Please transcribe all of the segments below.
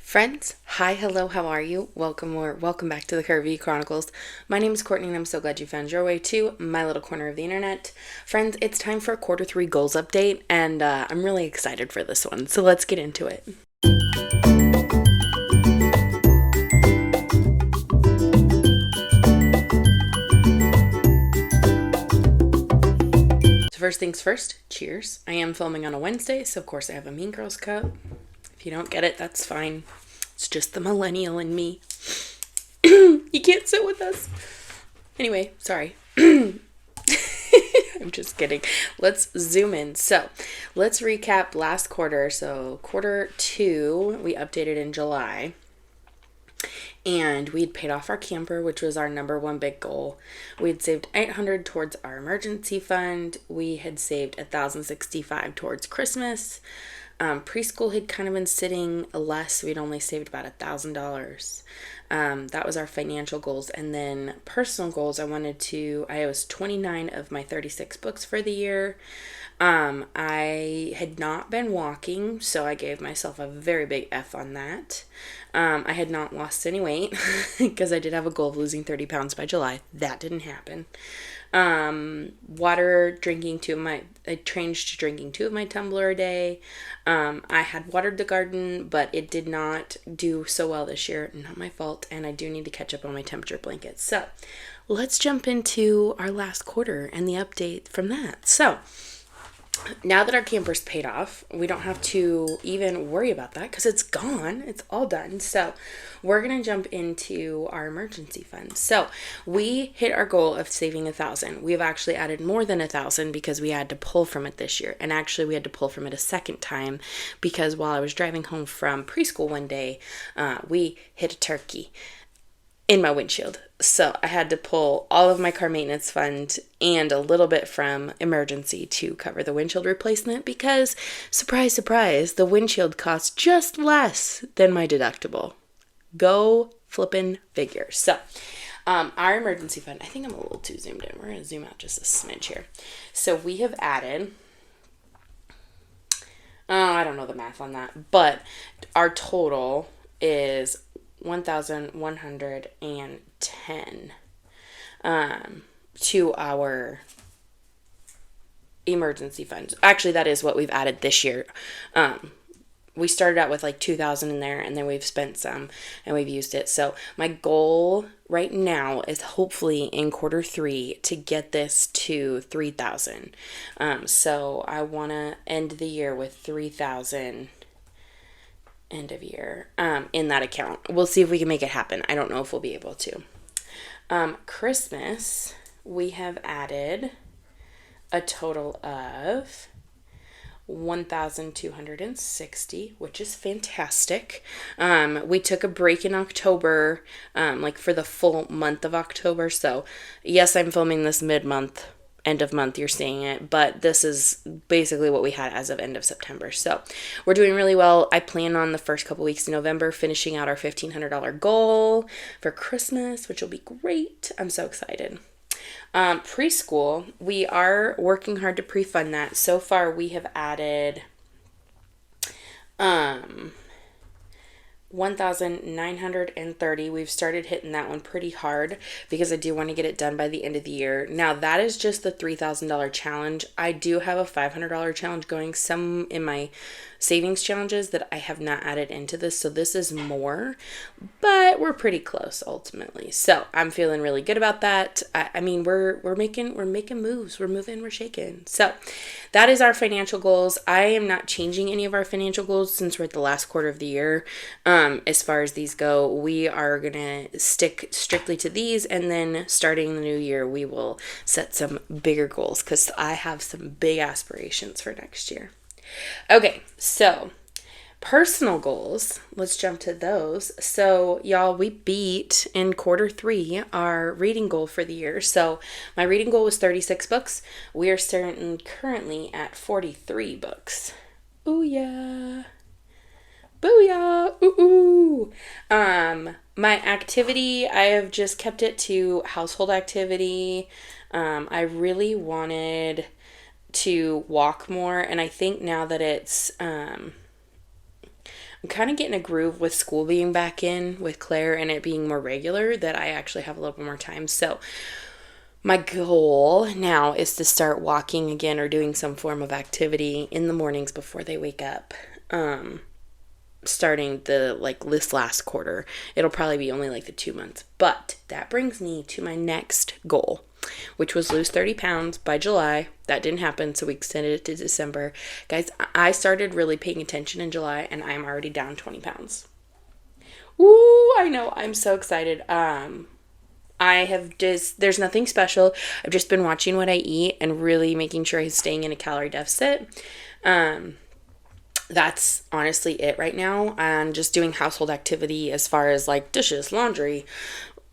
Friends, hi, hello, how are you? Welcome back to the Curvy E Chronicles. My name is Courtney and I'm so glad you found your way to my little corner of the internet. Friends, it's time for a Q3 goals update and I'm really excited for this one, so let's get into it. So first things first, cheers. I am filming on a Wednesday, so of course I have a Mean Girls cup. If you don't get it, that's fine. It's just the millennial in me. You can't sit with us. Anyway, sorry. I'm just kidding. Let's zoom in. So let's recap last quarter. So Q2, we updated in July. And we'd paid off our camper, which was our number one big goal. We'd saved $800 towards our emergency fund. We had saved $1,065 towards Christmas. Preschool had kind of been sitting less. We'd only saved about $1,000. That was our financial goals. And then personal goals, I was 29 of my 36 books for the year. I had not been walking, so I gave myself a very big F on that. I had not lost any weight because I did have a goal of losing 30 pounds by July. That didn't happen. Water, I changed to drinking 2 of my tumbler a day. I had watered the garden, but it did not do so well this year. Not my fault. And I do need to catch up on my temperature blankets. So let's jump into our last quarter and the update from that. So now that our camper's paid off, we don't have to even worry about that because it's gone. It's all done. So we're going to jump into our emergency fund. So we hit our goal of saving $1,000. We've actually added more than $1,000 because we had to pull from it this year. And actually we had to pull from it a second time because while I was driving home from preschool one day, we hit a turkey in my windshield. So I had to pull all of my car maintenance fund and a little bit from emergency to cover the windshield replacement because, surprise, surprise, the windshield costs just less than my deductible. Go flippin' figure. So our emergency fund, I think I'm a little too zoomed in. We're going to zoom out just a smidge here. So we have added, I don't know the math on that, but our total is 1,110 to our emergency fund. Actually, that is what we've added this year. We started out with like 2,000 in there, and then we've spent some and we've used it. So my goal right now is hopefully in Q3 to get this to 3,000. So I want to end the year with 3,000 end of year in that account. We'll see if we can make it happen. I don't know if we'll be able to. Christmas, we have added a total of 1,260, which is fantastic. We took a break in October, like for the full month of October. So yes, I'm filming this mid-month. End of month you're seeing it, but this is basically what we had as of end of September. So we're doing really well. I plan on the first couple weeks in November finishing out our $1,500 goal for Christmas, which will be great. I'm so excited. Preschool, we are working hard to pre-fund that. So far we have added 1,930. We've started hitting that one pretty hard because I do want to get it done by the end of the year. Now that is just the $3,000 challenge. I do have a $500 challenge going, some in my savings challenges that I have not added into this. So this is more, but we're pretty close ultimately. So I'm feeling really good about that. I mean, we're making moves. We're moving, we're shaking. So that is our financial goals. I am not changing any of our financial goals since we're at the last quarter of the year. As far as these go, we are going to stick strictly to these, and then starting the new year, we will set some bigger goals because I have some big aspirations for next year. Okay, so personal goals, let's jump to those. So y'all, we beat in Q3 our reading goal for the year. So my reading goal was 36 books. We are currently at 43 books. Ooh yeah. Booyah! Ooh! My activity, I have just kept it to household activity. I really wanted to walk more, and I think now that it's I'm kind of getting a groove with school being back in with Claire and it being more regular that I actually have a little bit more time. So my goal now is to start walking again or doing some form of activity in the mornings before they wake up. Starting this last quarter. It'll probably be only like the 2 months. But that brings me to my next goal, which was lose 30 pounds by July. That didn't happen, so we extended it to December. Guys, I started really paying attention in July, and I'm already down 20 pounds. Woo, I know, I'm so excited. There's nothing special. I've just been watching what I eat and really making sure I'm staying in a calorie deficit. That's honestly it right now. And just doing household activity as far as like dishes, laundry,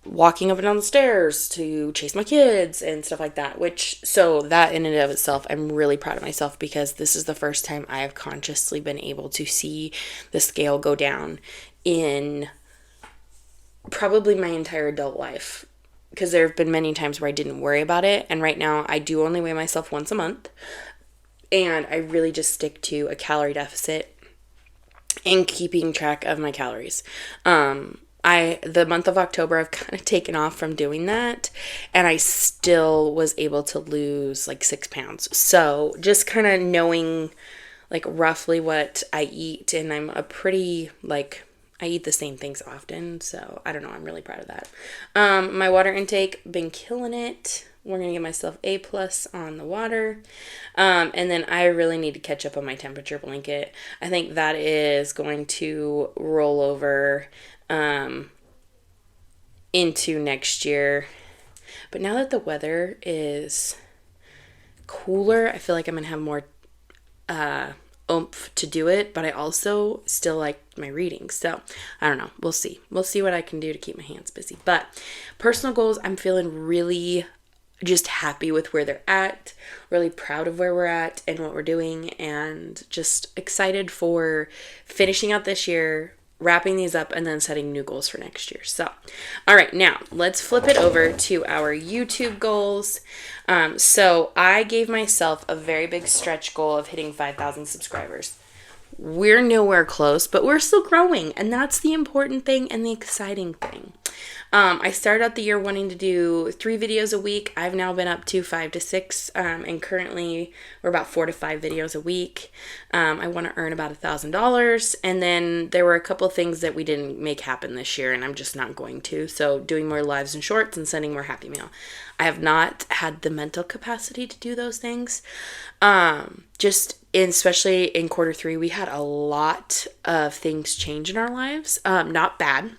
walking up and down the stairs to chase my kids and stuff like that. So that in and of itself, I'm really proud of myself because this is the first time I have consciously been able to see the scale go down in probably my entire adult life. Because there have been many times where I didn't worry about it. And right now I do only weigh myself once a month. And I really just stick to a calorie deficit and keeping track of my calories. The month of October, I've kind of taken off from doing that, and I still was able to lose like 6 pounds. So just kind of knowing like roughly what I eat, and I'm I eat the same things often. So I don't know. I'm really proud of that. My water intake, been killing it. We're going to give myself A+ on the water. And then I really need to catch up on my temperature blanket. I think that is going to roll over into next year. But now that the weather is cooler, I feel like I'm going to have more oomph to do it. But I also still like my reading. So I don't know. We'll see. We'll see what I can do to keep my hands busy. But personal goals, I'm feeling really just happy with where they're at, really proud of where we're at and what we're doing, and just excited for finishing out this year, wrapping these up, and then setting new goals for next year. So, all right, now let's flip it over to our YouTube goals. So I gave myself a very big stretch goal of hitting 5,000 subscribers. We're nowhere close, but we're still growing, and that's the important thing and the exciting thing. I started out the year wanting to do 3 videos a week. I've now been up to 5 to 6, and currently we're about 4 to 5 videos a week. I want to earn about $1,000, and then there were a couple things that we didn't make happen this year, and I'm just not going to. So doing more lives and shorts and sending more Happy Mail. I have not had the mental capacity to do those things. Especially in quarter 3, we had a lot of things change in our lives. Not bad.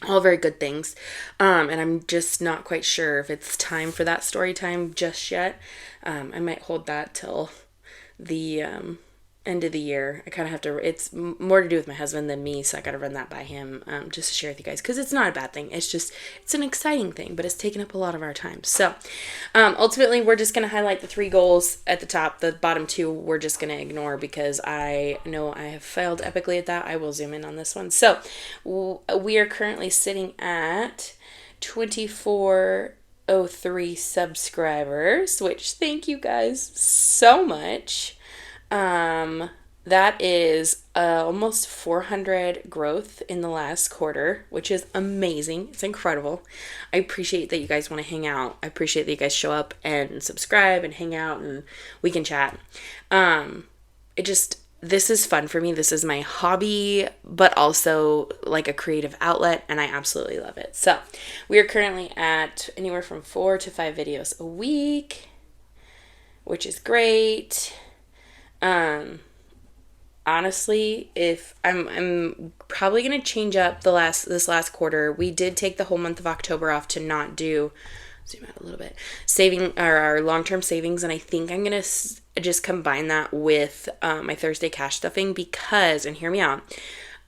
All very good things. And I'm just not quite sure if it's time for that story time just yet. I might hold that till the end of the year. I kind of have to, it's more to do with my husband than me, so I got to run that by him just to share with you guys, because it's not a bad thing. It's an exciting thing, but it's taken up a lot of our time. So ultimately, we're just going to highlight the 3 goals at the top. The bottom 2 we're just going to ignore because I know I have failed epically at that. I will zoom in on this one. So we are currently sitting at 2403 subscribers, which thank you guys so much. That is almost 400 growth in the last quarter, which is amazing. It's incredible. I appreciate that you guys want to hang out. I appreciate that you guys show up and subscribe and hang out and we can chat. This is fun for me. This is my hobby, but also like a creative outlet, and I absolutely love it. So we are currently at anywhere from 4 to 5 videos a week, which is great. Honestly, if I'm probably going to change up this last quarter. We did take the whole month of October off to not do, zoom out a little bit, saving our long-term savings. And I think I'm going to just combine that with, my Thursday cash stuffing because, and hear me out,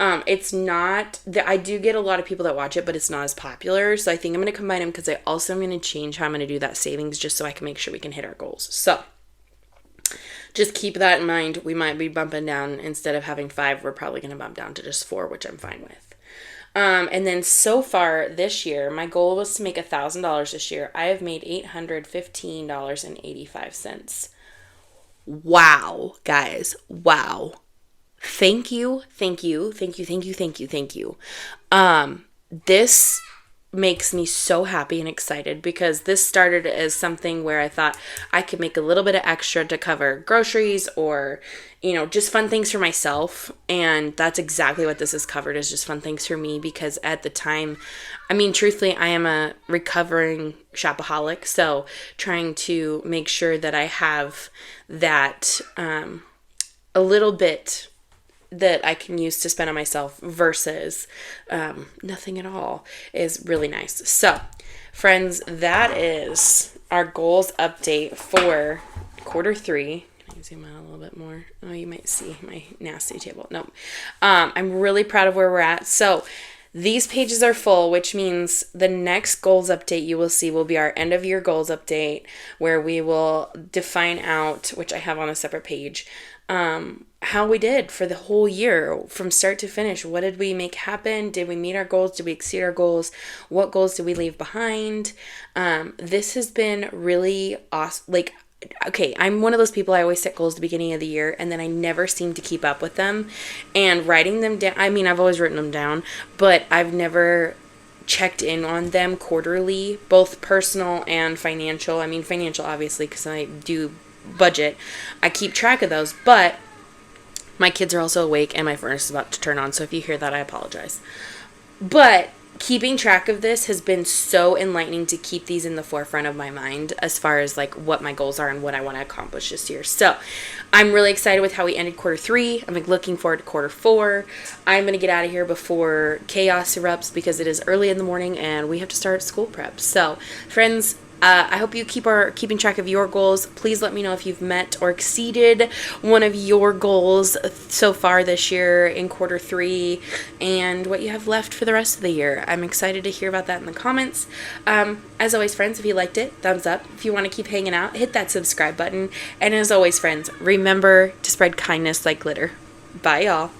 it's not that I do get a lot of people that watch it, but it's not as popular. So I think I'm going to combine them because I also am going to change how I'm going to do that savings just so I can make sure we can hit our goals. So just keep that in mind. We might be bumping down. Instead of having 5, we're probably going to bump down to just 4, which I'm fine with. And then so far this year, my goal was to make $1,000 this year. I have made $815.85. Wow, guys. Wow. thank you, thank you, thank you, thank you, thank you, thank you. This makes me so happy and excited because this started as something where I thought I could make a little bit of extra to cover groceries or, just fun things for myself. And that's exactly what this is covered, is just fun things for me, because at the time, truthfully, I am a recovering shopaholic. So trying to make sure that I have that, a little bit that I can use to spend on myself versus nothing at all is really nice. So, friends, that is our goals update for quarter 3. Can I zoom out a little bit more? Oh, you might see my nasty table. Nope. I'm really proud of where we're at. So, these pages are full, which means the next goals update you will see will be our end of year goals update, where we will define out, which I have on a separate page, how we did for the whole year from start to finish. What did we make happen? Did we meet our goals? Did we exceed our goals? What goals did we leave behind? This has been really awesome. Okay, I'm one of those people, I always set goals at the beginning of the year and then I never seem to keep up with them. And writing them down, I've always written them down, but I've never checked in on them quarterly, both personal and financial. Financial obviously, because I do budget. I keep track of those, but my kids are also awake and my furnace is about to turn on, so if you hear that, I apologize. But keeping track of this has been so enlightening to keep these in the forefront of my mind as far as what my goals are and what I want to accomplish this year. So I'm really excited with how we ended quarter 3. I'm looking forward to quarter 4. I'm going to get out of here before chaos erupts because it is early in the morning and we have to start school prep. So friends, I hope you keeping track of your goals. Please let me know if you've met or exceeded one of your goals so far this year in quarter 3 and what you have left for the rest of the year. I'm excited to hear about that in the comments. As always, friends, if you liked it, thumbs up. If you want to keep hanging out, hit that subscribe button. And as always, friends, remember to spread kindness like glitter. Bye, y'all.